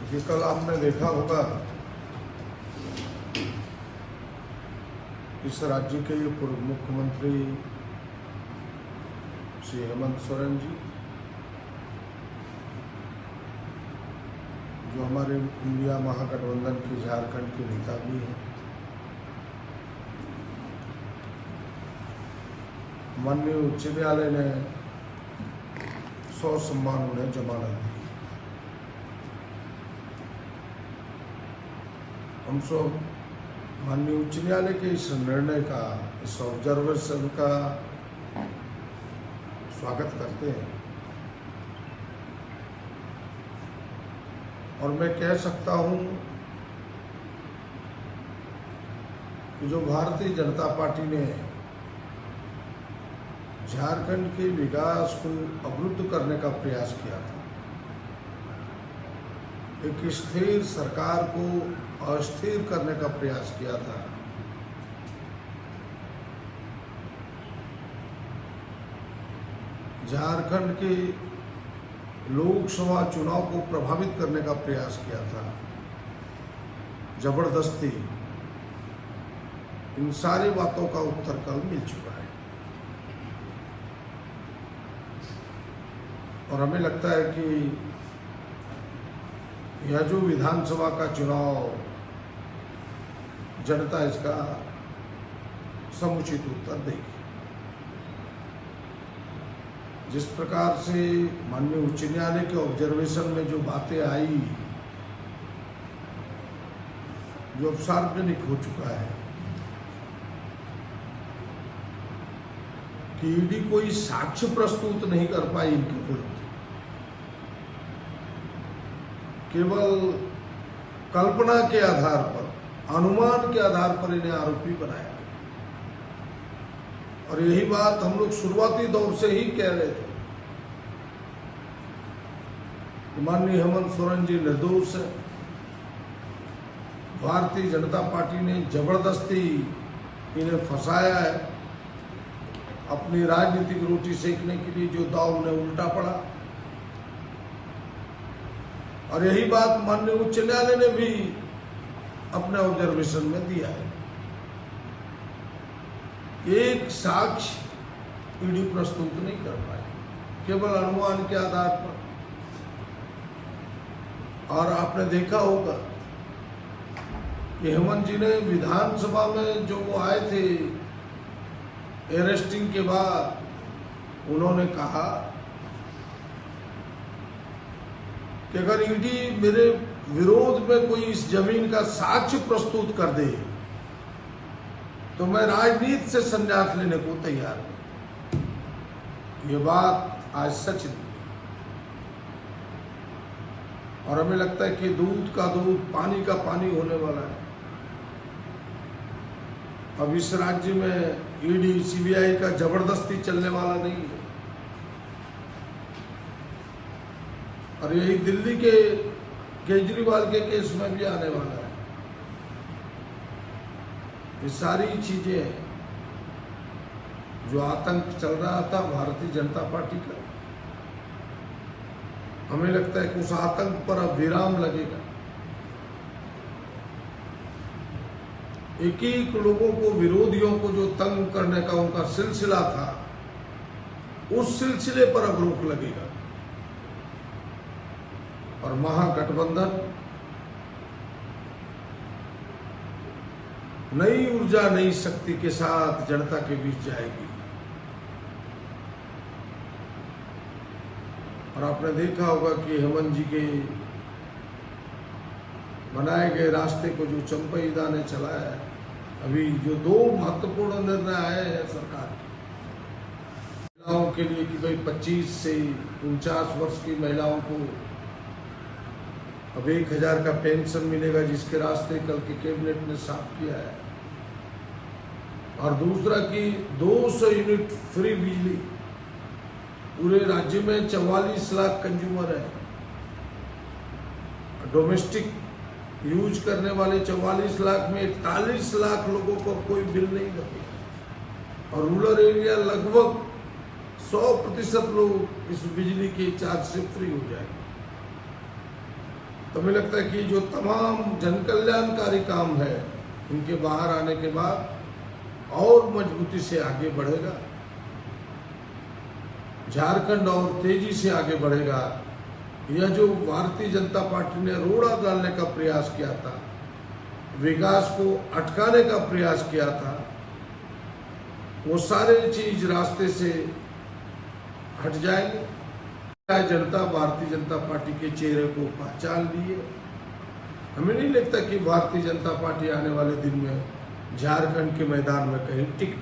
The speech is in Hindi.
कि कल आपने देखा होगा इस राज्य के पूर्व मुख्यमंत्री श्री हेमंत सोरेन जी, जो हमारे इंडिया महागठबंधन के झारखंड के नेता भी हैं, माननीय उच्च न्यायालय ने 100 सम्मान उन्हें जमानत दी। हम सब माननीय उच्च न्यायालय के इस निर्णय का, इस ऑब्जर्वेशन का स्वागत करते हैं और मैं कह सकता हूं कि जो भारतीय जनता पार्टी ने झारखंड के विकास को अवरुद्ध करने का प्रयास किया था, एक स्थिर सरकार को अस्थिर करने का प्रयास किया था, झारखंड के लोकसभा चुनाव को प्रभावित करने का प्रयास किया था, जबरदस्ती, इन सारी बातों का उत्तर कल मिल चुका है। और हमें लगता है कि यह जो विधानसभा का चुनाव, जनता इसका समुचित उत्तर देगी। जिस प्रकार से माननीय उच्च न्यायालय के ऑब्जर्वेशन में जो बातें आई, जो अब सार्वजनिक हो चुका है कि ईडी कोई साक्ष्य प्रस्तुत नहीं कर पाई इनके विरुद्ध, केवल कल्पना के आधार पर, अनुमान के आधार पर इन्हें आरोपी बनाया। और यही बात हम लोग शुरुआती दौर से ही कह रहे थे कि माननीय हेमंत सोरेन जी निर्दोष है। भारतीय जनता पार्टी ने जबरदस्ती इन्हें फंसाया है, अपनी राजनीतिक रोटी सेकने के लिए जो दाव उन्हें उल्टा पड़ा। और यही बात माननीय उच्च न्यायालय ने भी अपने ऑब्जर्वेशन में दिया है। एक साक्ष्य ईडी प्रस्तुत नहीं कर पाए, केवल अनुमान के आधार पर। और आपने देखा होगा कि हेमंत जी ने विधानसभा में जो वो आए थे अरेस्टिंग के बाद, उन्होंने कहा कि अगर ईडी मेरे विरोध में कोई इस जमीन का साक्ष्य प्रस्तुत कर दे तो मैं राजनीति से संन्यास लेने को तैयार हूं। ये बात आज सच है। और हमें लगता है कि दूध का दूध, पानी का पानी होने वाला है। अब इस राज्य में ईडी, सीबीआई का जबरदस्ती चलने वाला नहीं है। और यही दिल्ली के केजरीवाल के केस में भी आने वाला है। ये सारी चीजें, जो आतंक चल रहा था भारतीय जनता पार्टी का, हमें लगता है कि उस आतंक पर अब विराम लगेगा। एक एक लोगों को, विरोधियों को जो तंग करने का उनका सिलसिला था, उस सिलसिले पर अब रोक लगेगा। और महागठबंधन नई ऊर्जा, नई शक्ति के साथ जनता के बीच जाएगी। और आपने देखा होगा कि हेमंत जी के बनाए गए रास्ते को जो चंपईदा ने चलाया है, अभी जो 2 महत्वपूर्ण निर्णय आए हैं सरकार के महिलाओं के लिए कि भाई 25 से 49 वर्ष की महिलाओं को अब 1000 का पेंशन मिलेगा, जिसके रास्ते कल के कैबिनेट ने साफ किया है। और दूसरा कि 200 यूनिट फ्री बिजली, पूरे राज्य में 44 लाख कंज्यूमर है। डोमेस्टिक यूज करने वाले 44 लाख में 41 लाख लोगों को कोई बिल नहीं लगेगा। और रूरल एरिया लगभग 100% लोग इस बिजली के चार्ज से फ्री हो जाएंगे। तो मुझे लगता है कि जो तमाम जन कल्याणकारी काम है इनके बाहर आने के बाद और मजबूती से आगे बढ़ेगा, झारखंड और तेजी से आगे बढ़ेगा। यह जो भारतीय जनता पार्टी ने रोड़ा डालने का प्रयास किया था, विकास को अटकाने का प्रयास किया था, वो सारे चीज रास्ते से हट जाएंगे। जनता भारतीय जनता पार्टी के चेहरे को पहचान लिए। हमें नहीं लगता कि भारतीय जनता पार्टी आने वाले दिन में झारखंड के मैदान में कहीं टिक